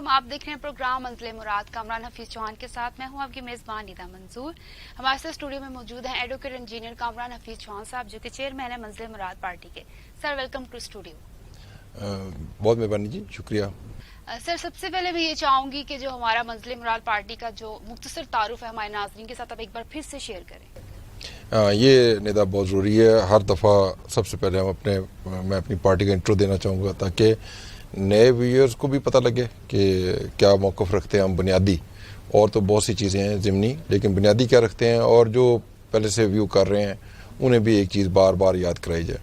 آپ دیکھ رہے ہیں پروگرام منزل مراد. کامران حفیظ چوہان کے ساتھ میں ہوں آپ کی میزبان نیدا منظور. ہمارے ساتھ اسٹوڈیو میں موجود ہیں ایڈوکیٹ انجینئر کامران حفیظ چوہان صاحب جو کہ چیئرمین ہے منزل مراد پارٹی کے. Sir welcome to studio. بہت مہربانی جی, شکریہ. سر سب سے پہلے میں یہ چاہوں گی کہ جو ہمارا منزل مراد پارٹی کا جو مختصر تعارف ہے ہمارے ناظرین کے ساتھ آپ ایک بار پھر سے شیئر کریں. یہ ندا بہت ضروری ہے. ہر دفعہ سب سے پہلے میں اپنی پارٹی کا انٹرو دینا چاہوں گا تاکہ نئے ویورز کو بھی پتہ لگے کہ کیا موقف رکھتے ہیں ہم بنیادی. اور تو بہت سی چیزیں ہیں ضمنی, لیکن بنیادی کیا رکھتے ہیں, اور جو پہلے سے ویو کر رہے ہیں انہیں بھی ایک چیز بار بار یاد کرائی جائے.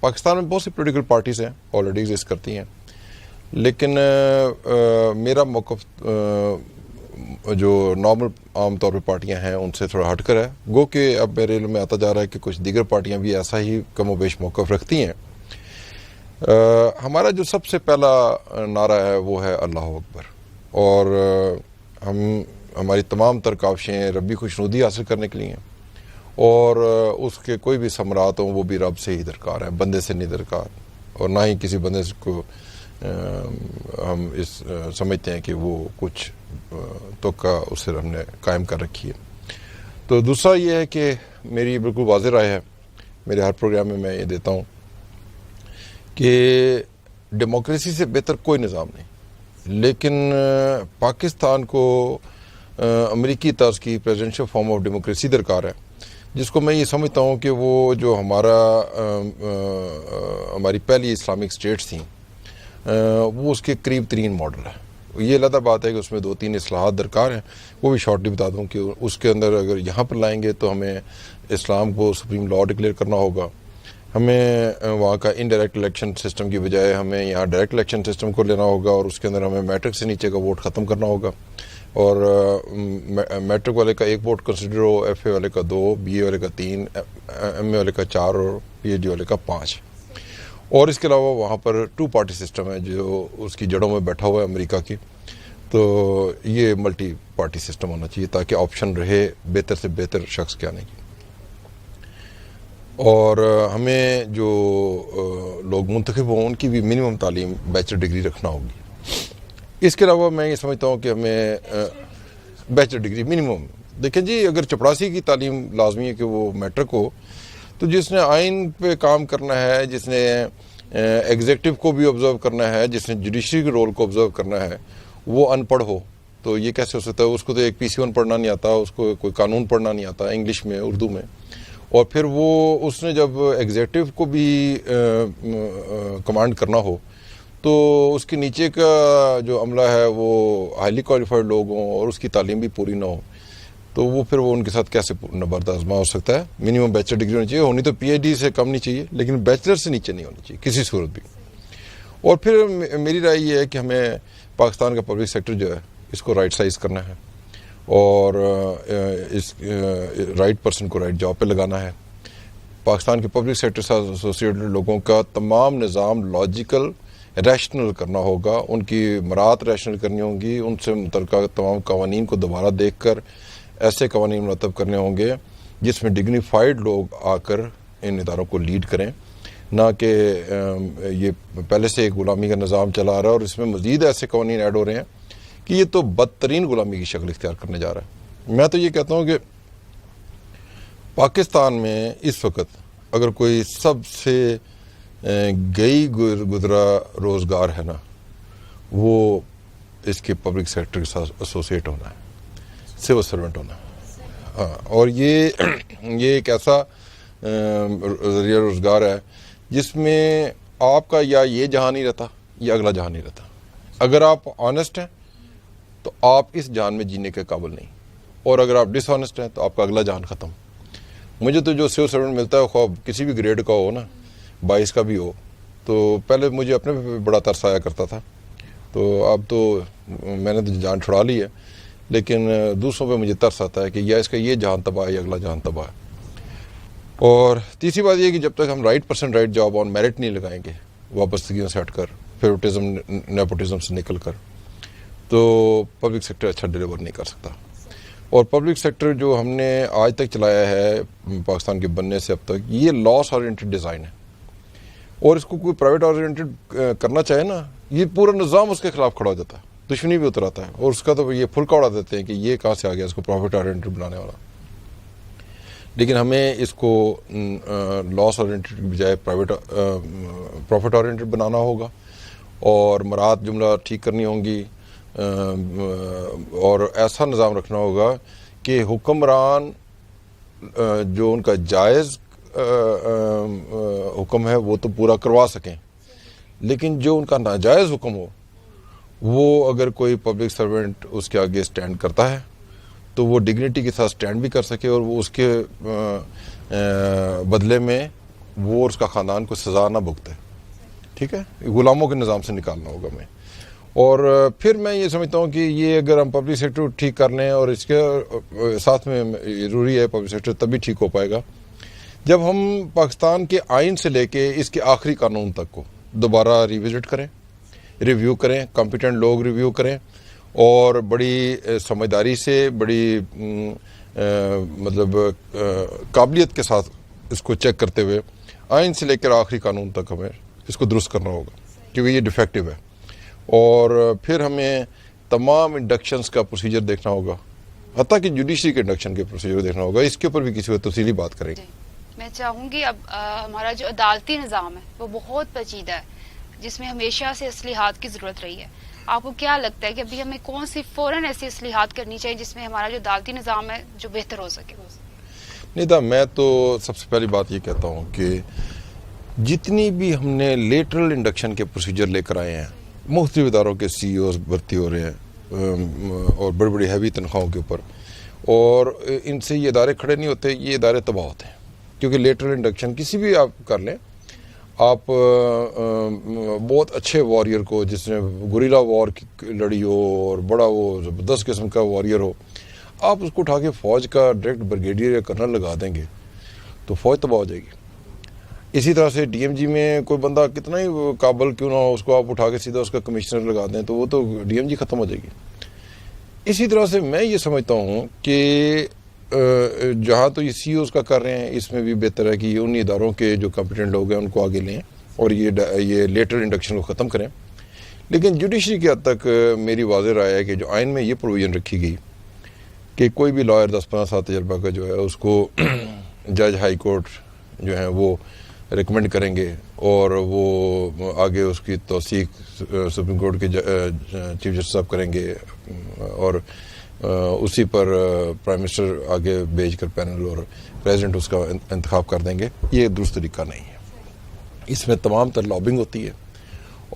پاکستان میں بہت سی پولیٹیکل پارٹیز ہیں آلریڈی ایگزسٹ کرتی ہیں, لیکن میرا موقف جو نارمل عام طور پہ پارٹیاں ہیں ان سے تھوڑا ہٹ کر ہے. گو کہ اب میرے علم میں آتا جا رہا ہے کہ کچھ دیگر پارٹیاں بھی ایسا ہی کم و بیش موقف رکھتی ہیں. ہمارا جو سب سے پہلا نعرہ ہے وہ ہے اللہ اکبر, اور ہماری تمام تر کاوشیں ربی خوشنودی حاصل کرنے کے لیے ہیں, اور اس کے کوئی بھی ثمرات ہوں وہ بھی رب سے ہی درکار ہیں, بندے سے نہیں درکار, اور نہ ہی کسی بندے کو ہم سمجھتے ہیں کہ وہ کچھ توقع اس سے ہم نے قائم کر رکھی ہے. تو دوسرا یہ ہے کہ میری بالکل واضح رائے ہے, میرے ہر پروگرام میں یہ دیتا ہوں کہ ڈیموکریسی سے بہتر کوئی نظام نہیں, لیکن پاکستان کو امریکی طرز کی پریزیڈنشل فارم آف ڈیموکریسی درکار ہے, جس کو میں یہ سمجھتا ہوں کہ وہ جو ہماری پہلی اسلامک اسٹیٹس تھیں وہ اس کے قریب ترین ماڈل ہے. یہ علیحدہ بات ہے کہ اس میں 2-3 اصلاحات درکار ہیں, وہ بھی شارٹلی بتا دوں کہ اس کے اندر اگر یہاں پر لائیں گے تو ہمیں اسلام کو سپریم لا ڈکلیئر کرنا ہوگا, ہمیں وہاں کا انڈائریکٹ الیکشن سسٹم کی بجائے ہمیں یہاں ڈائریکٹ الیکشن سسٹم کو لینا ہوگا, اور اس کے اندر ہمیں میٹرک سے نیچے کا ووٹ ختم کرنا ہوگا, اور میٹرک والے کا 1 ووٹ کنسیڈر ہو, ایف اے والے کا 2, بی اے والے کا 3, ایم اے والے کا 4 اور پی ایچ ڈی والے کا 5. اور اس کے علاوہ وہاں پر 2 پارٹی سسٹم ہے جو اس کی جڑوں میں بیٹھا ہوا ہے امریکہ کی. تو یہ ملٹی پارٹی سسٹم ہونا چاہیے تاکہ آپشن رہے بہتر سے بہتر شخص کے آنے کی. اور ہمیں جو لوگ منتخب ہوں ان کی بھی منیمم تعلیم بیچلر ڈگری رکھنا ہوگی. اس کے علاوہ میں یہ سمجھتا ہوں کہ ہمیں بیچلر ڈگری منیمم, دیکھیں جی اگر چپڑاسی کی تعلیم لازمی ہے کہ وہ میٹرک ہو, تو جس نے آئین پہ کام کرنا ہے, جس نے ایگزیکٹو کو بھی آبزرو کرنا ہے, جس نے جوڈیشری کے رول کو آبزرو کرنا ہے, وہ ان پڑھ ہو تو یہ کیسے ہو سکتا ہے؟ اس کو تو ایک PC1 پڑھنا نہیں آتا, اس کو کوئی قانون پڑھنا نہیں آتا انگلش میں, اردو میں, اور پھر اس نے جب ایگزیکٹو کو بھی کمانڈ کرنا ہو تو اس کے نیچے کا جو عملہ ہے وہ ہائیلی کوالیفائڈ لوگ ہوں اور اس کی تعلیم بھی پوری نہ ہو, تو وہ پھر ان کے ساتھ کیسے نبرد آزما ہو سکتا ہے؟ منیمم بیچلر ڈگری ہونی چاہیے, ہونی تو PhD سے کم نہیں چاہیے, لیکن بیچلر سے نیچے نہیں ہونی چاہیے کسی صورت بھی. اور پھر میری رائے یہ ہے کہ ہمیں پاکستان کا پبلک سیکٹر جو ہے اس کو رائٹ سائز کرنا ہے, اور اس رائٹ پرسن کو رائٹ جاب پہ لگانا ہے. پاکستان کے پبلک سیکٹر سے ایسوسیٹڈ لوگوں کا تمام نظام لاجیکل ریشنل کرنا ہوگا, ان کی مراعات ریشنل کرنی ہوں گی, ان سے متعلقہ تمام قوانین کو دوبارہ دیکھ کر ایسے قوانین مرتب کرنے ہوں گے جس میں ڈگنیفائڈ لوگ آ کر ان اداروں کو لیڈ کریں, نہ کہ یہ پہلے سے ایک غلامی کا نظام چلا آ رہا ہے اور اس میں مزید ایسے قوانین ایڈ ہو رہے ہیں کہ یہ تو بدترین غلامی کی شکل اختیار کرنے جا رہا ہے. میں تو یہ کہتا ہوں کہ پاکستان میں اس وقت اگر کوئی سب سے گئی گزرا روزگار ہے نا, وہ اس کے پبلک سیکٹر کے ساتھ ایسوسیٹ ہونا ہے, سول سرونٹ ہونا ہے. ہاں, اور یہ ایک ایسا ذریعہ روزگار ہے جس میں آپ کا یا یہ جہاں نہیں رہتا یا اگلا جہاں نہیں رہتا. اگر آپ آنیسٹ ہیں تو آپ اس جہان میں جینے کے قابل نہیں, اور اگر آپ ڈس آنیسٹ ہیں تو آپ کا اگلا جہان ختم. مجھے تو جو سول سرونٹ ملتا ہے خواب کسی بھی گریڈ کا ہو نا, 22 کا بھی ہو, تو پہلے مجھے اپنے پہ بڑا ترس آیا کرتا تھا, تو اب تو میں نے تو جان چھڑا لی ہے, لیکن دوسروں پہ مجھے ترس آتا ہے کہ یا اس کا یہ جہان تباہ ہے یا اگلا جہان تباہ ہے. اور تیسری بات یہ کہ جب تک ہم right person right job on merit نہیں لگائیں گے, وابستگیوں سے ہٹ کر, فیوریٹزم نیپوٹزم سے نکل کر, تو پبلک سیکٹر اچھا ڈیلیور نہیں کر سکتا. اور پبلک سیکٹر جو ہم نے آج تک چلایا ہے پاکستان کے بننے سے اب تک, یہ لاس اورینٹڈ ڈیزائن ہے, اور اس کو کوئی پرائیویٹ اورینٹڈ کرنا چاہے نا یہ پورا نظام اس کے خلاف کھڑا ہو جاتا ہے, دشمنی بھی اتر آتا ہے, اور اس کا تو یہ پھلکا اڑا دیتے ہیں کہ یہ کہاں سے آ گیا اس کو پروفٹ اورینٹڈ بنانے والا. لیکن ہمیں اس کو لاس اورینٹڈ کی بجائے پروفٹ اورینٹڈ بنانا ہوگا, اور مراد جملہ ٹھیک کرنی ہوں گی, اور ایسا نظام رکھنا ہوگا کہ حکمران جو ان کا جائز حکم ہے وہ تو پورا کروا سکیں, لیکن جو ان کا ناجائز حکم ہو وہ اگر کوئی پبلک سرونٹ اس کے آگے سٹینڈ کرتا ہے تو وہ ڈگنیٹی کے ساتھ سٹینڈ بھی کر سکے, اور وہ اس کے بدلے میں وہ اور اس کا خاندان کو سزا نہ بھگتے. ٹھیک ہے, غلاموں کے نظام سے نکالنا ہوگا ہمیں. اور پھر میں یہ سمجھتا ہوں کہ یہ اگر ہم پبلک سیکٹر ٹھیک کر لیں, اور اس کے ساتھ میں ضروری ہے پبلک سیکٹر تبھی ٹھیک ہو پائے گا جب ہم پاکستان کے آئین سے لے کے اس کے آخری قانون تک کو دوبارہ ریوزٹ کریں, ریویو کریں, کمپیٹنٹ لوگ ریویو کریں, اور بڑی سمجھداری سے, بڑی مطلب قابلیت کے ساتھ اس کو چیک کرتے ہوئے آئین سے لے کر آخری قانون تک ہمیں اس کو درست کرنا ہوگا, کیونکہ یہ ڈیفیکٹو ہے. اور پھر ہمیں تمام انڈکشنز کا پروسیجر دیکھنا ہوگا, حتیٰ کہ جوڈیشری کے انڈکشن کے پروسیجر دیکھنا ہوگا. اس کے اوپر بھی کسی وقت تفصیلی بات کریں گے. میں چاہوں گی اب ہمارا جو عدالتی نظام ہے وہ بہت پیچیدہ ہے, جس میں ہمیشہ سے اصلاحات کی ضرورت رہی ہے. آپ کو کیا لگتا ہے کہ ابھی ہمیں کون سی فوراً ایسی اصلاحات کرنی چاہیے جس میں ہمارا جو عدالتی نظام ہے جو بہتر ہو سکے؟ نہیں, میں تو سب سے پہلی بات یہ کہتا ہوں کہ جتنی بھی ہم نے لیٹرل انڈکشن کے پروسیجر لے کر آئے ہیں, مختلف اداروں کے سی اوز بھرتی ہو رہے ہیں اور بڑی بڑی ہیوی تنخواہوں کے اوپر, اور ان سے یہ ادارے کھڑے نہیں ہوتے, یہ ادارے تباہ ہوتے ہیں. کیونکہ لیٹرل انڈکشن کسی بھی آپ کر لیں, آپ بہت اچھے وارئر کو جس نے گوریلا وار لڑی ہو اور بڑا وہ زبردست قسم کا وارئر ہو, آپ اس کو اٹھا کے فوج کا ڈائریکٹ بریگیڈیئر یا کرنل لگا دیں گے تو فوج تباہ ہو جائے گی. اسی طرح سے ڈی ایم جی میں کوئی بندہ کتنا ہی قابل کیوں نہ ہو, اس کو آپ اٹھا کے سیدھا اس کا کمشنر لگا دیں تو وہ تو ڈی ایم جی ختم ہو جائے گی. اسی طرح سے میں یہ سمجھتا ہوں کہ جہاں تو یہ سی اوز کا کر رہے ہیں, اس میں بھی بہتر ہے کہ یہ ان اداروں کے جو کمپیٹنٹ لوگ ہیں ان کو آگے لیں اور یہ لیٹرل انڈکشن کو ختم کریں. لیکن جوڈیشری کی حد تک میری واضح رائے ہے کہ جو آئین میں یہ پروویژن رکھی گئی کہ کوئی بھی لائر 10-15 سال تجربہ کا جو ہے اس کو جج ہائی کورٹ جو ہے وہ ریکمینڈ کریں گے, اور وہ آگے اس کی توثیق سپریم کورٹ کے چیف جسٹس صاحب کریں گے, اور اسی پر پرائم منسٹر آگے بھیج کر پینل اور پریزیڈنٹ اس کا انتخاب کر دیں گے. یہ درست طریقہ نہیں ہے. اس میں تمام تر لابنگ ہوتی ہے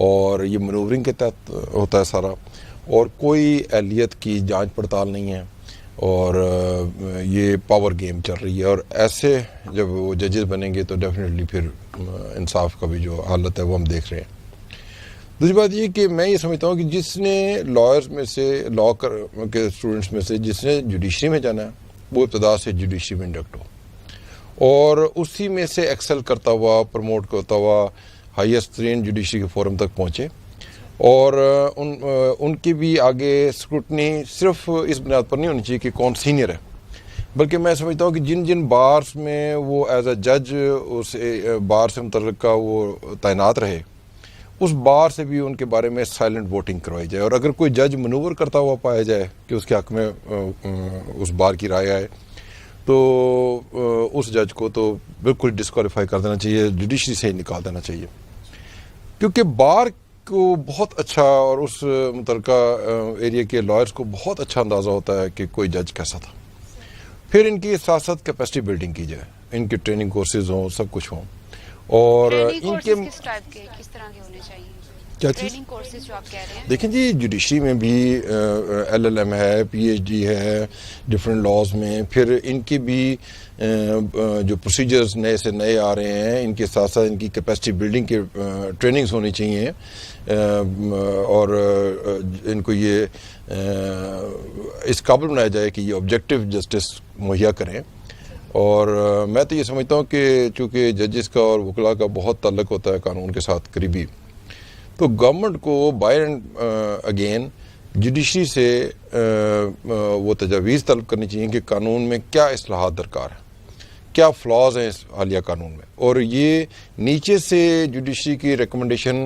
اور یہ منورنگ کے تحت ہوتا ہے سارا, اور کوئی اہلیت کی جانچ پڑتال نہیں ہے, اور یہ پاور گیم چل رہی ہے. اور ایسے جب وہ ججز بنیں گے تو ڈیفینیٹلی پھر انصاف کا بھی جو حالت ہے وہ ہم دیکھ رہے ہیں. دوسری بات یہ کہ میں یہ سمجھتا ہوں کہ جس نے لائرز میں سے, لا کے اسٹوڈنٹس میں سے جس نے جوڈیشری میں جانا ہے وہ ابتدا سے جوڈیشری میں انڈکٹ ہو, اور اسی میں سے ایکسل کرتا ہوا, پروموٹ کرتا ہوا ہائیسٹ ترین جوڈیشری کے فورم تک پہنچے, اور ان کی بھی آگے اسکروٹنی صرف اس بنیاد پر نہیں ہونی چاہیے کہ کون سینئر ہے, بلکہ میں سمجھتا ہوں کہ جن جن بارس میں وہ ایز اے جج اس بار سے متعلقہ وہ تعینات رہے, اس بار سے بھی ان کے بارے میں سائلنٹ ووٹنگ کروائی جائے. اور اگر کوئی جج منور کرتا ہوا پایا جائے کہ اس کے حق میں اس بار کی رائے آئے تو اس جج کو تو بالکل ڈسکوالیفائی کر دینا چاہیے, جوڈیشری سے ہی نکال دینا چاہیے. کیونکہ بار کو بہت اچھا, اور اس متعلقہ ایریا کے لائرز کو بہت اچھا اندازہ ہوتا ہے کہ کوئی جج کیسا تھا. پھر ان کی ساتھ ساتھ کیپیسٹی بلڈنگ کی جائے, ان کے ٹریننگ کورسز ہوں, سب کچھ ہوں, اور ان کے کس ٹائپ کے, کس طرح کے ہونے چاہیے کیا چیز؟ ٹریننگ کورسز جو آپ کہہ رہے ہیں. دیکھیں جی, جوڈیشری میں بھی LLM ہے, PhD ہے, ڈفرینٹ لاز میں, پھر ان کی بھی جو پروسیجرز نئے سے نئے آ رہے ہیں, ان کے ساتھ ساتھ ان کی کیپیسٹی بلڈنگ کے ٹریننگز ہونی چاہیے, اور ان کو یہ اس قابل بنایا جائے کہ یہ آبجیکٹو جسٹس مہیا کریں. اور میں تو یہ سمجھتا ہوں کہ چونکہ ججز کا اور وکلاء کا بہت تعلق ہوتا ہے قانون کے ساتھ قریبی, تو گورنمنٹ کو بائی اینڈ اگین جوڈیشری سے وہ تجاویز طلب کرنی چاہیے کہ قانون میں کیا اصلاحات درکار ہیں, کیا فلاز ہیں اس حالیہ قانون میں, اور یہ نیچے سے جوڈیشری کی ریکمنڈیشن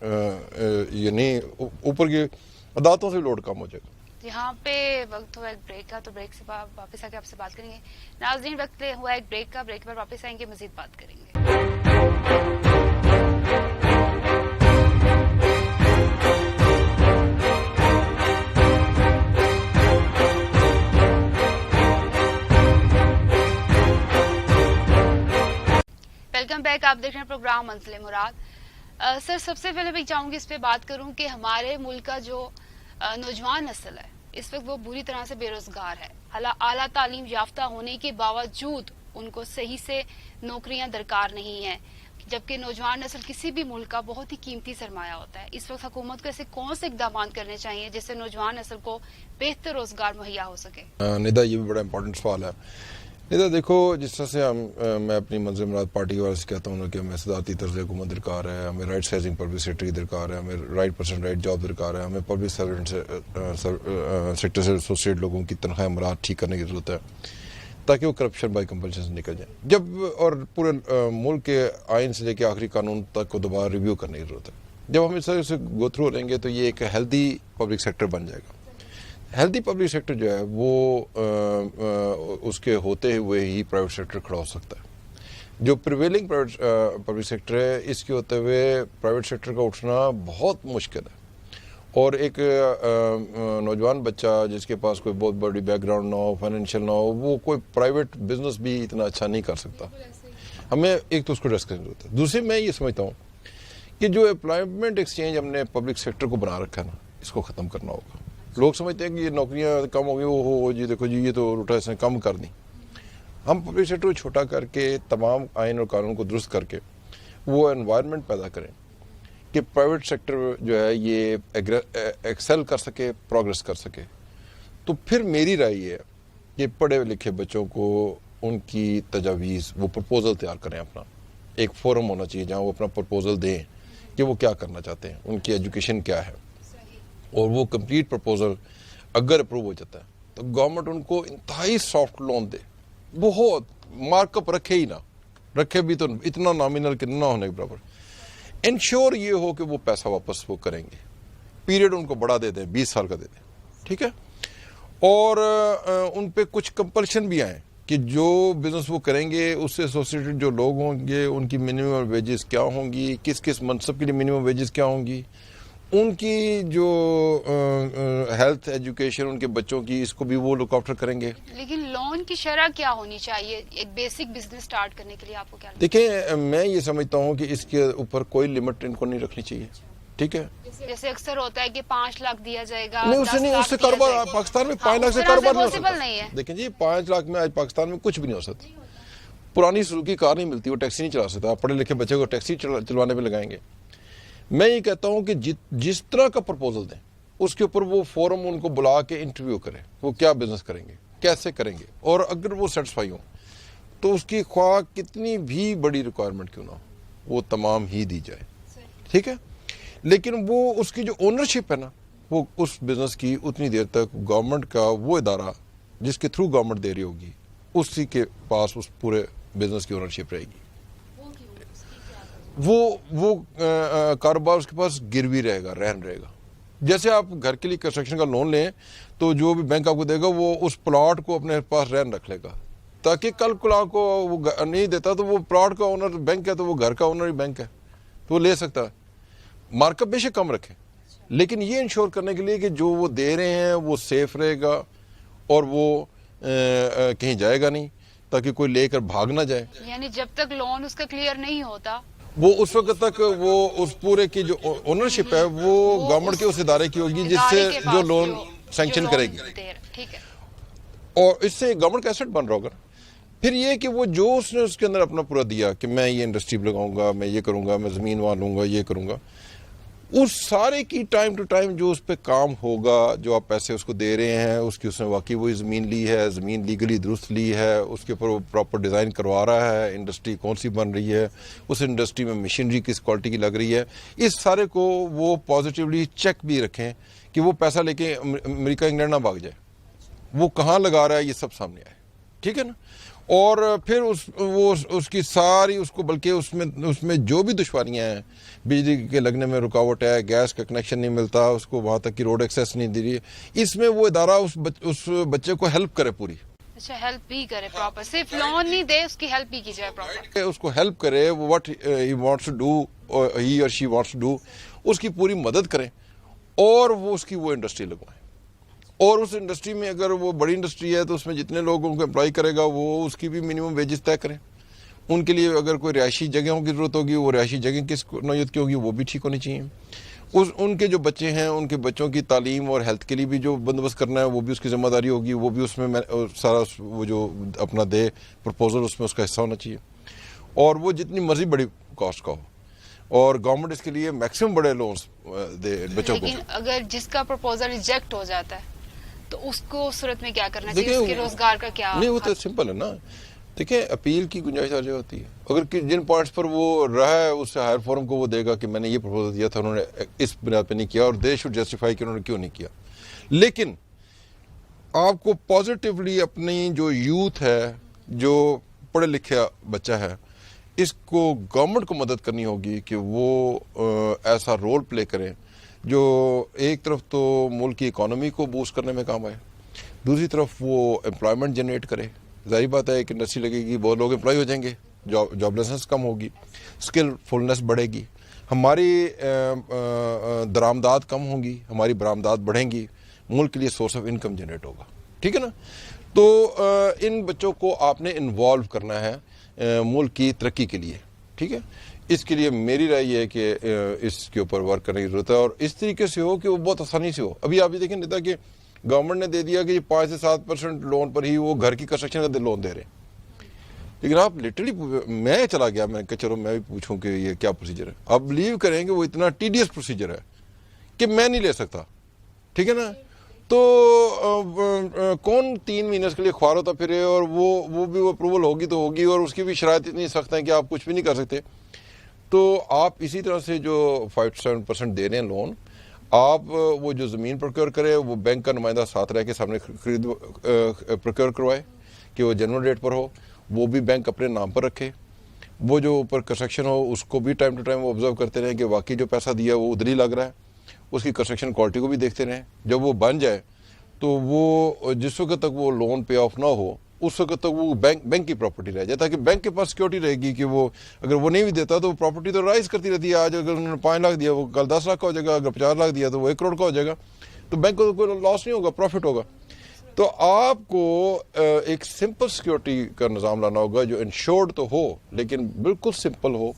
یہ نہیں اوپر کی عدالتوں سے لوڈ کم ہو جائے گا. یہاں پہ وقت ہوا ایک بریک کا, تو بریک سے واپس آ کے آپ سے بات کریں گے. ناظرین وقت ہوا ایک بریک کا, بریک پر واپس آئیں گے, مزید بات کریں گے. ویلکم بیک, آپ دیکھ رہے ہیں پروگرام منزل مراد. سر سب سے پہلے میں چاہوں گی اس پہ بات کروں کہ ہمارے ملک کا جو نوجوان نسل ہے اس وقت وہ بری طرح سے بے روزگار ہے. اعلیٰ تعلیم یافتہ ہونے کے باوجود ان کو صحیح سے نوکریاں درکار نہیں ہیں, جبکہ نوجوان نسل کسی بھی ملک کا بہت ہی قیمتی سرمایہ ہوتا ہے. اس وقت حکومت کو ایسے کون سے اقدامات کرنے چاہیے جس سے نوجوان نسل کو بہتر روزگار مہیا ہو سکے؟ ندا, یہ بھی بڑا امپورٹنٹ سوال ہے. ندا دیکھو, جس طرح سے میں اپنی منظر مراد پارٹی کے بارے سے کہتا ہوں کہ ہمیں صدارتی طرز حکومت درکار ہے, ہمیں رائٹ سائزنگ پبلک سیکٹر کی درکار ہے, ہمیں رائٹ پرسن رائٹ جاب درکار ہے, ہمیں پبلک سروینٹ سیکٹر سے ایسوسیٹ لوگوں کی تنخواہ مراد ٹھیک کرنے کی ضرورت ہے تاکہ وہ کرپشن بائی کمپلشن سے نکل جائیں. جب اور پورے ملک کے آئین سے لے کے آخری قانون تک کو دوبارہ ریویو کرنے کی ضرورت ہے. جب ہم اس طرح سے گو تھرو لیں گے تو یہ ایک ہیلدی پبلک سیکٹر بن جائے گا. ہیلدی پبلک سیکٹر جو ہے وہ اس کے ہوتے ہوئے ہی پرائیویٹ سیکٹر کھڑا ہو سکتا ہے. جو پریویلنگ پبلک سیکٹر ہے اس کے ہوتے ہوئے پرائیویٹ سیکٹر کا اٹھنا بہت مشکل ہے. اور ایک نوجوان بچہ جس کے پاس کوئی بہت بڑی بیک گراؤنڈ نہ ہو, فائنینشیل نہ ہو, وہ کوئی پرائیویٹ بزنس بھی اتنا اچھا نہیں کر سکتا. ہمیں ایک تو اس کو ڈسکس کرنے کی ضرورت ہے. دوسری میں یہ سمجھتا ہوں کہ جو امپلائمنٹ ایکسچینج ہم نے پبلک سیکٹر کو بنا رکھا ہے نا, اس کو ختم کرنا ہوگا. لوگ سمجھتے ہیں کہ یہ نوکریاں کم ہو گئی, وہ جی دیکھو جی یہ تو اٹھا اس نے کم کر دی. ہم پبلک سیکٹر کو چھوٹا کر کے تمام آئین اور قانون کو درست کر کے وہ انوائرمنٹ پیدا کریں کہ پرائیویٹ سیکٹر جو ہے یہ ایکسل کر سکے, پروگرس کر سکے. تو پھر میری رائے یہ ہے کہ پڑھے لکھے بچوں کو ان کی تجاویز, وہ پرپوزل تیار کریں. اپنا ایک فورم ہونا چاہیے جہاں وہ اپنا پرپوزل دیں کہ وہ کیا کرنا چاہتے ہیں, ان کی ایجوکیشن کیا ہے, اور وہ کمپلیٹ پرپوزل اگر اپروو ہو جاتا ہے تو گورنمنٹ ان کو انتہائی سافٹ لون دے, بہت مارک اپ رکھے ہی نہ رکھے بھی تو اتنا نامینل کہ نہ ہونے کے برابر. انشور یہ ہو کہ وہ پیسہ واپس وہ کریں گے. پیریڈ ان کو بڑا دے دیں, 20 سال کا دے دیں, ٹھیک ہے. اور ان پہ کچھ کمپلشن بھی آئیں کہ جو بزنس وہ کریں گے اس سے ایسوسیٹڈ جو لوگ ہوں گے ان کی منیمم ویجز کیا ہوں گی, کس کس منصب کے لیے منیمم ویجز کیا ہوں گی, ان کی جو ہیلتھ ایجوکیشن ان کے بچوں کی, اس کو بھی وہ لک آفٹر کریں گے. لیکن لون کی شرح کیا ہونی چاہیے ایک بیسک بزنس سٹارٹ کرنے کے لیے, آپ کو کیا لگتا ہے؟ دیکھیں, میں یہ سمجھتا ہوں کہ اس کے اوپر کوئی لمٹ ان کو نہیں رکھنی چاہیے, ٹھیک ہے. جیسے اکثر ہوتا ہے کہ 5 لاکھ دیا جائے گا, نہیں اس سے نہیں, اس سے کاروبار پاکستان میں 5 لاکھ سے کاروبار نہیں ہو سکتا. نہیں ہے. دیکھیں جی 5 لاکھ میں آج پاکستان میں کچھ بھی نہیں ہو سکتا. پرانی سزوکی کار نہیں ملتی, وہ ٹیکسی نہیں چلا سکتا. پڑھے لکھے بچے کو ٹیکسی چلوانے پہ لگائیں گے. میں یہ کہتا ہوں کہ جس طرح کا پرپوزل دیں اس کے اوپر وہ فورم ان کو بلا کے انٹرویو کریں, وہ کیا بزنس کریں گے, کیسے کریں گے, اور اگر وہ سیٹسفائی ہوں تو اس کی خواہ کتنی بھی بڑی ریکوائرمنٹ کیوں نہ ہو وہ تمام ہی دی جائے, ٹھیک ہے. لیکن وہ اس کی جو اونرشپ ہے نا, وہ اس بزنس کی اتنی دیر تک گورنمنٹ کا وہ ادارہ جس کے تھرو گورنمنٹ دے رہی ہوگی اسی کے پاس اس پورے بزنس کی اونرشپ رہے گی. وہ کاروبار اس کے پاس گروی رہے گا, رہن رہے گا. جیسے آپ گھر کے لیے کنسٹرکشن کا لون لیں تو جو بھی بینک آپ کو دے گا وہ اس پلاٹ کو اپنے پاس رہن رکھ لے گا, تاکہ کل کو وہ نہیں دیتا تو وہ پلاٹ کا اونر بینک ہے تو وہ گھر کا اونر ہی بینک ہے, تو وہ لے سکتا ہے. مارک اپ بے شک کم رکھیں, لیکن یہ انشور کرنے کے لیے کہ جو وہ دے رہے ہیں وہ سیف رہے گا اور وہ کہیں جائے گا نہیں, تاکہ کوئی لے کر بھاگ نہ جائے. یعنی جب تک لون اس کا کلیئر نہیں ہوتا وہ اس وقت تک وہ اس پورے کی جو اونرشپ ہے وہ گورنمنٹ کے اس ادارے کی ہوگی جس سے جو لون سینکشن کرے گی, ٹھیک ہے. اور اس سے گورنمنٹ کا ایسٹ بن رہا ہوگا. پھر یہ کہ وہ جو اس نے اس کے اندر اپنا پورا دیا کہ میں یہ انڈسٹری لگاؤں گا, میں یہ کروں گا, میں زمین وہاں لوں گا, یہ کروں گا, اس سارے کی ٹائم ٹو ٹائم جو اس پہ کام ہوگا, جو آپ پیسے اس کو دے رہے ہیں, اس کی اس نے واقعی وہی زمین لی ہے, زمین لیگلی درست لی ہے, اس کے اوپر وہ پراپر ڈیزائن کروا رہا ہے, انڈسٹری کون سی بن رہی ہے, اس انڈسٹری میں مشینری کس کوالٹی کی لگ رہی ہے, اس سارے کو وہ پازیٹیولی چیک بھی رکھیں کہ وہ پیسہ لے کے امریکہ انگلینڈ نہ بھاگ جائے, وہ کہاں لگا رہا ہے یہ سب سامنے آئے, ٹھیک ہے نا. اور پھر اس کی ساری اس کو بلکہ اس میں جو بھی دشواریاں ہیں، بجلی کے لگنے میں رکاوٹ ہے، گیس کا کنیکشن نہیں ملتا، اس کو وہاں تک کی روڈ ایکسیس نہیں دی رہی، اس میں وہ ادارہ اس بچے کو ہیلپ کرے پوری. اچھا ہیلپ بھی کرے پراپر، صرف لون نہیں دے، اس کی ہیلپ بھی کی جائے پراپر. اس کو ہیلپ کرے، what he wants to do, he اور شی وانٹس ٹو ڈو، اس کی پوری مدد کریں اور وہ اس کی وہ انڈسٹری لگوائیں. اور اس انڈسٹری میں اگر وہ بڑی انڈسٹری ہے تو اس میں جتنے لوگوں کو امپلائی کرے گا وہ اس کی بھی منیمم ویجز طے کریں. ان کے لیے اگر کوئی رہائشی جگہوں کی ضرورت ہوگی، وہ رہائشی جگہ کس نوعیت کی ہوگی وہ بھی ٹھیک ہونی چاہیے. ان کے جو بچے ہیں ان کے بچوں کی تعلیم اور ہیلتھ کے لیے بھی جو بندوبست کرنا ہے وہ بھی اس کی ذمہ داری ہوگی، وہ بھی اس میں سارا وہ جو اپنا دے پرپوزل اس میں اس کا حصہ ہونا چاہیے. اور وہ جتنی مرضی بڑی کاسٹ کا ہو، اور گورنمنٹ اس کے لیے میکسیمم بڑے لونز دے بچوں کو. لیکن اگر جس کا پرپوزل ریجیکٹ ہو جاتا ہے تو اس کو اس صورت میں کیا کرنا چاہیے؟ اس کے روزگار کا کیا؟ نہیں، وہ تو سمپل ہے نا. دیکھیں اپیل کی گنجائش آ ہوتی ہے. اگر جن پوائنٹس پر وہ رہا ہے اس سے ہائر فورم کو وہ دے گا کہ میں نے یہ پرپوزل دیا تھا، انہوں نے اس بنا پہ نہیں کیا، اور دے شوڈ جسٹیفائی کہ انہوں نے کیوں نہیں کیا. لیکن آپ کو پازیٹیولی اپنی جو یوتھ ہے، جو پڑھے لکھے بچہ ہے، اس کو گورنمنٹ کو مدد کرنی ہوگی کہ وہ ایسا رول پلے کریں جو ایک طرف تو ملک کی اکانومی کو بوسٹ کرنے میں کام آئے، دوسری طرف وہ امپلائمنٹ جنریٹ کرے. ظاہری بات ہے ایک انڈسٹری لگے گی، بہت لوگ امپلائی ہو جائیں گے، جاب لیسنس کم ہوگی، اسکل فلنس بڑھے گی، ہماری درآمدات کم ہوں گی، ہماری برآمدات بڑھیں گی، ملک کے لیے سورس آف انکم جنریٹ ہوگا. ٹھیک ہے نا. تو ان بچوں کو آپ نے انوالو کرنا ہے ملک کی ترقی کے لیے. ٹھیک ہے. اس کے لیے میری رائے یہ ہے کہ اس کے اوپر ورک کرنے کی ضرورت ہے، اور اس طریقے سے ہو کہ وہ بہت آسانی سے ہو. ابھی آپ یہ دیکھیں نیتا کہ گورنمنٹ نے دے دیا کہ 5 سے 7% لون پر ہی وہ گھر کی کنسٹرکشن کا لون دے رہے ہیں. لیکن آپ لٹرلی، میں چلا گیا، میں نے کہا چلو میں بھی پوچھوں کہ یہ کیا پروسیجر ہے. آپ بلیو کریں کہ وہ اتنا ٹیڈیس پروسیجر ہے کہ میں نہیں لے سکتا. ٹھیک ہے نا. تو کون 3 مہینے کے لیے خوار ہوتا پھرے، اور وہ بھی وہ اپروول ہوگی تو ہوگی، اور اس کی بھی شرائط اتنی سخت ہیں کہ آپ کچھ بھی نہیں کر سکتے. تو آپ اسی طرح سے جو 5-7% دے رہے ہیں لون، آپ وہ جو زمین پروکیور کرے وہ بینک کا نمائندہ ساتھ رہ کے سامنے پروکیور کروائے کہ وہ جنرل ریٹ پر ہو، وہ بھی بینک اپنے نام پر رکھے. وہ جو اوپر کنسٹرکشن ہو اس کو بھی ٹائم ٹو ٹائم وہ آبزرو کرتے رہیں کہ واقعی جو پیسہ دیا وہ ادھر ہی لگ رہا ہے. اس کی کنسٹرکشن کوالٹی کو بھی دیکھتے رہیں. جب وہ بن جائے تو وہ جس وقت تک وہ لون پے آف نہ ہو اس وقت تک وہ بینک کی پراپرٹی رہ جائے، تاکہ بینک کے پاس سیکورٹی رہے گی کہ وہ اگر وہ نہیں بھی دیتا تو پراپرٹی تو رائز کرتی رہتی ہے. آج اگر انہوں نے 5 لاکھ دیا وہ کل 10 لاکھ کا ہو جائے گا، اگر 50 لاکھ دیا تو وہ 1 کروڑ کا ہو جائے گا. تو بینک کو کوئی لاس نہیں ہوگا، پروفٹ ہوگا. تو آپ کو ایک سمپل سیکورٹی کا نظام لانا ہوگا جو انشورڈ تو ہو لیکن بالکل سمپل ہو،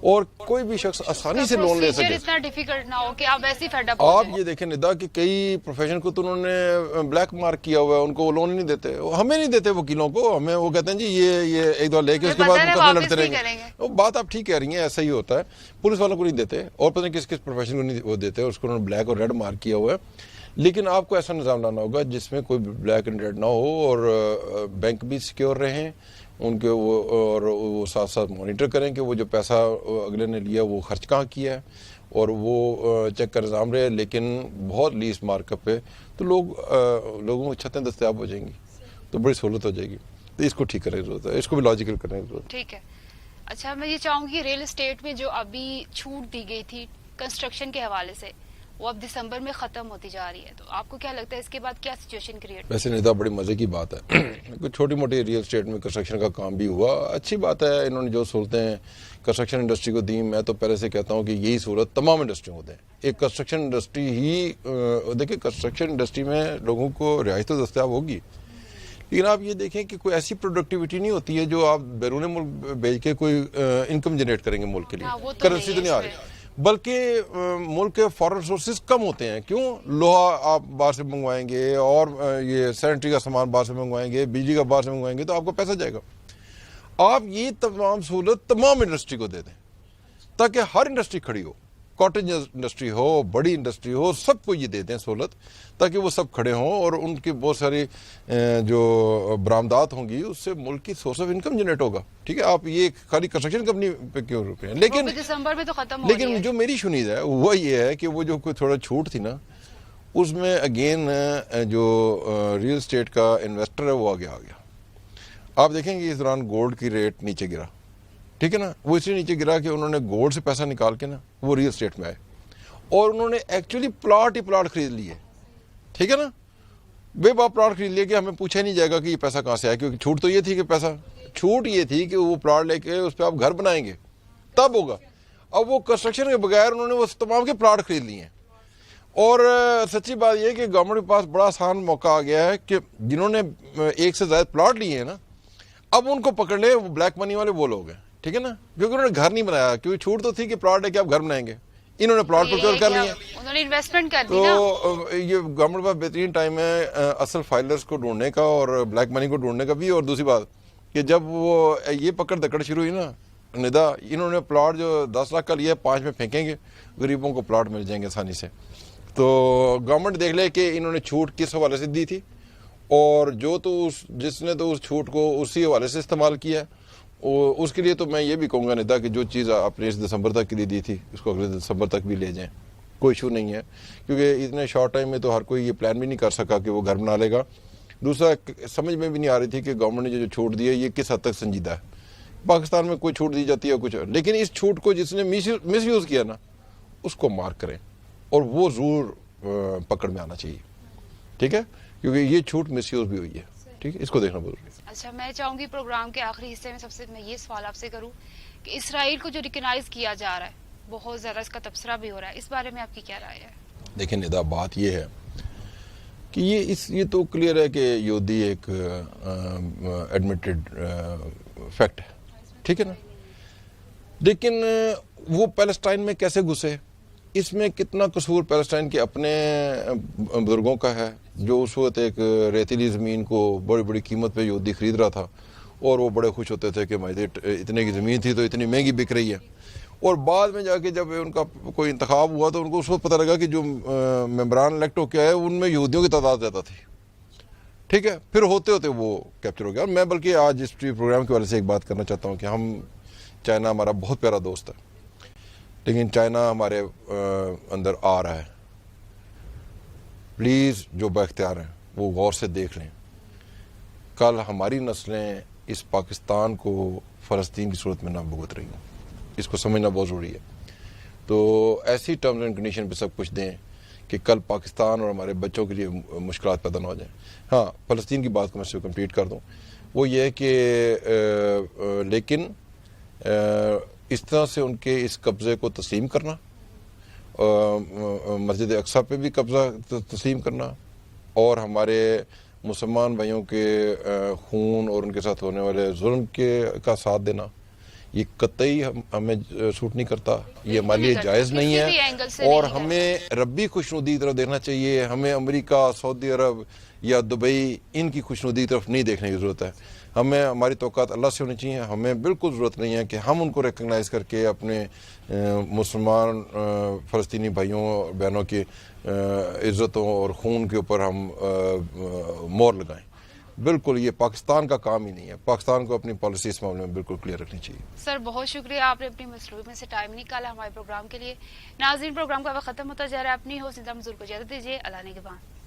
اور کوئی بھی شخص آسانی سے لون لے سکے. اتنا ڈیفیکلٹ نہ ہو کہ آپ ویسے ہی فیڈ اپ ہو جائیں. آپ یہ دیکھیں ندا کہ کئی پروفیشن کو تو انہوں نے بلیک مارک کیا ہوا ہے، ان کو وہ لون نہیں دیتے. ہمیں نہیں دیتے وکیلوں کو، ہمیں وہ کہتے ہیں جی یہ 1 2 لے کے اس کے بعد مقدمے لڑتے رہیں گے. بات آپ ٹھیک کہہ رہی ہیں، ایسا ہی ہوتا ہے. پولیس والوں کو نہیں دیتے، اور پتہ نہیں کس پروفیشن کو نہیں وہ دیتے، اس کو انہوں نے بلیک اور ریڈ مارک کیا ہوا ہے. لیکن آپ کو ایسا نظام لانا ہوگا جس میں کوئی بلیک اینڈ ریڈ نہ ہو، اور بینک بھی سیکیور رہیں ان کے، اور وہ ساتھ ساتھ مانیٹر کریں کہ وہ جو پیسہ اگلے نے لیا وہ خرچ کہاں کیا ہے، اور وہ چیک کا نظام رہے. لیکن بہت لیس مارک اپ پہ تو لوگوں کو چھتیں دستیاب ہو جائیں گی تو بڑی سہولت ہو جائے گی. تو اس کو ٹھیک کرنے کی ضرورت ہے، اس کو بھی لاجیکل کرنے کی ضرورت ہے. ٹھیک ہے. اچھا میں یہ چاہوں گی ریل اسٹیٹ میں جو ابھی چھوٹ دی گئی تھی کنسٹرکشن کے حوالے سے، وہ اب دسمبر میں ختم ہوتی جا رہی ہے، تو آپ کو کیا لگتا ہے اس کے بعد کیا سچویشن کریٹ؟ ویسے نیتا بڑی مزے کی بات ہے، کوئی چھوٹی موٹی ریئل اسٹیٹ میں کنسٹرکشن کا کام بھی ہوا، اچھی بات ہے. انہوں نے جو سہولتیں کنسٹرکشن انڈسٹری کو دی، میں تو پہلے سے کہتا ہوں کہ یہی سہولت تمام انڈسٹریوں کو دیں. ایک کنسٹرکشن انڈسٹری ہی دیکھیں، کنسٹرکشن انڈسٹری میں لوگوں کو رہائش تو دستیاب ہوگی، لیکن آپ یہ دیکھیں کہ کوئی ایسی پروڈکٹیوٹی نہیں ہوتی ہے جو آپ بیرون ملک بھیج کے کوئی انکم جنریٹ کریں گے ملک کے لیے. کرنسی تو نہیں آ رہی، بلکہ ملک کے فارن ریسورسز کم ہوتے ہیں. کیوں؟ لوہا آپ باہر سے منگوائیں گے، اور یہ سینیٹری کا سامان باہر سے منگوائیں گے، بجلی کا باہر سے منگوائیں گے، تو آپ کو پیسہ جائے گا. آپ یہ تمام سہولت تمام انڈسٹری کو دے دیں تاکہ ہر انڈسٹری کھڑی ہو، کاٹیج انڈسٹری ہو، بڑی انڈسٹری ہو، سب کو یہ دے دیں سہولت تاکہ وہ سب کھڑے ہوں، اور ان کی بہت ساری جو برآمدات ہوں گی اس سے ملک کی سورس آف انکم جنریٹ ہوگا. ٹھیک ہے. آپ یہ خالی کنسٹرکشن کمپنی پہ کیوں رکے ہیں؟ لیکن دسمبر میں تو ختم ہو رہی ہے. لیکن جو میری شنید ہے وہ یہ ہے کہ وہ جو کوئی تھوڑا چھوٹ تھی نا، اس میں اگین جو ریئل اسٹیٹ کا انویسٹر ہے وہ آگے آ گیا. آپ دیکھیں گے اس دوران گولڈ کی ریٹ نیچے گرا, ٹھیک ہے نا. وہ اس لیے نیچے گرا کہ انہوں نے گولڈ سے پیسہ نکال کے نا وہ ریئل اسٹیٹ میں آئے, اور انہوں نے ایکچولی پلاٹ ہی پلاٹ خرید لیے, ٹھیک ہے نا. بے باپ پلاٹ خرید لیے کہ ہمیں پوچھا نہیں جائے گا کہ یہ پیسہ کہاں سے آیا, کیونکہ چھوٹ تو یہ تھی کہ پیسہ, چھوٹ یہ تھی کہ وہ پلاٹ لے کے اس پہ آپ گھر بنائیں گے تب ہوگا. اب وہ کنسٹرکشن کے بغیر انہوں نے وہ تمام کے پلاٹ خرید لیے ہیں. اور سچی بات یہ ہے کہ گورنمنٹ کے پاس بڑا آسان موقع آ گیا ہے کہ جنہوں نے ایک سے زائد پلاٹ لیے ہیں نا, اب ان کو پکڑ لے وہ بلیک منی والے وہ لوگ ہیں, ٹھیک ہے نا, کیونکہ انہوں نے گھر نہیں بنایا, کیونکہ چھوٹ تو تھی کہ پلاٹ لے کے آپ گھر بنائیں گے, انہوں نے پلاٹ پروکیور کر لیے, انہوں نے انویسٹمنٹ کر دی نا. تو یہ گورنمنٹ کے پاس بہترین ٹائم ہے اصل فائلرز کو ڈھونڈنے کا اور بلیک منی کو ڈھونڈنے کا بھی. اور دوسری بات کہ جب وہ یہ پکڑ دکڑ شروع ہوئی نا ندا, انہوں نے پلاٹ جو 10 لاکھ کا لیا 5 میں پھینکیں گے, غریبوں کو پلاٹ مل جائیں گے آسانی سے. تو گورنمنٹ دیکھ لے کہ انہوں نے چھوٹ کس حوالے سے دی تھی, اور جو تو جس نے تو اس چھوٹ کو اسی حوالے سے استعمال کیا ہے. اس کے لیے تو میں یہ بھی کہوں گا ندا کہ جو چیز آپ نے اس دسمبر تک کے لیے دی تھی اس کو اگلے دسمبر تک بھی لے جائیں, کوئی ایشو نہیں ہے, کیونکہ اتنے شارٹ ٹائم میں تو ہر کوئی یہ پلان بھی نہیں کر سکا کہ وہ گھر بنا لے گا. دوسرا سمجھ میں بھی نہیں آ رہی تھی کہ گورنمنٹ نے جو چھوٹ دی ہے یہ کس حد تک سنجیدہ ہے. پاکستان میں کوئی چھوٹ دی جاتی ہے کچھ, لیکن اس چھوٹ کو جس نے مس یوز کیا نا اس کو مارک کریں, اور وہ ضرور پکڑ میں آنا چاہیے, ٹھیک ہے, کیونکہ یہ چھوٹ مس یوز بھی ہوئی ہے, ٹھیک ہے, اس کو دیکھنا ضروری ہے. اچھا, میں چاہوں گی پروگرام کے آخری حصے میں سب سے میں یہ سوال آپ سے کروں کہ اسرائیل کو جو ریکگنائز کیا جا رہا ہے, بہت زیادہ اس کا تبصرہ بھی ہو رہا ہے, اس بارے میں آپ کی کیا رائے ہے؟ دیکھیں ندا, بات یہ ہے کہ یہ تو کلیئر ہے کہ یہودی ایک ایڈمٹڈ فیکٹ ہے, ٹھیک ہے نا, لیکن وہ پیلسٹائن میں کیسے گھسے, اس میں کتنا قصور پیلسٹائن کے اپنے بزرگوں کا ہے, جو اس وقت ایک ریتیلی زمین کو بڑی بڑی قیمت پہ یہودی خرید رہا تھا, اور وہ بڑے خوش ہوتے تھے کہ اتنے کی زمین تھی تو اتنی مہنگی بک رہی ہے. اور بعد میں جا کے جب ان کا کوئی انتخاب ہوا تو ان کو اس وقت پتہ لگا کہ جو ممبران الیکٹ ہو کے آئے ان میں یہودیوں کی تعداد زیادہ تھی, ٹھیک ہے, پھر ہوتے ہوتے وہ کیپچر ہو گیا. اور میں بلکہ آج اس پروگرام کی وجہ سے ایک بات کرنا چاہتا ہوں کہ ہم, چائنا ہمارا بہت پیارا دوست ہے, لیکن چائنا ہمارے اندر آ رہا ہے. پلیز جو با اختیار ہیں وہ غور سے دیکھ لیں. کل ہماری نسلیں اس پاکستان کو فلسطین کی صورت میں نہ بھگت رہی ہوں, اس کو سمجھنا بہت ضروری ہے. تو ایسی ٹرمز اینڈ کنڈیشن پہ سب کچھ دیں کہ کل پاکستان اور ہمارے بچوں کے لیے مشکلات پیدا نہ ہو جائیں. ہاں, فلسطین کی بات کو میں سے کمپلیٹ کر دوں, وہ یہ ہے کہ لیکن اس طرح سے ان کے اس قبضے کو تسلیم کرنا, مسجد اقصیٰ پہ بھی قبضہ تسلیم کرنا, اور ہمارے مسلمان بھائیوں کے خون اور ان کے ساتھ ہونے والے ظلم کا ساتھ دینا, یہ قطعی ہمیں سوٹ نہیں کرتا, یہ ہمارے لیے جائز نہیں ہے. اور ہمیں ربی خوشنودی کی طرف دیکھنا چاہیے, ہمیں امریکہ, سعودی عرب یا دبئی ان کی خوشنودی کی طرف نہیں دیکھنے کی ضرورت ہے. ہمیں ہماری توقعات اللہ سے ہونی چاہیے. ہمیں بالکل ضرورت نہیں ہے کہ ہم ان کو ریکگنائز کر کے اپنے مسلمان فلسطینی بھائیوں اور بہنوں کی عزتوں اور خون کے اوپر ہم مور لگائیں. بالکل یہ پاکستان کا کام ہی نہیں ہے. پاکستان کو اپنی پالیسی اس معاملے میں بالکل کلیئر رکھنی چاہیے. سر بہت شکریہ, آپ نے اپنی مصروف میں سے ٹائم نکالا ہمارے پروگرام کے لیے. ناظرین, پروگرام کا وقت ختم ہوتا جا رہا ہے. اپنی ہوسٹ ندا منظور کو اجازت دیجیے. اللہ نگہبان.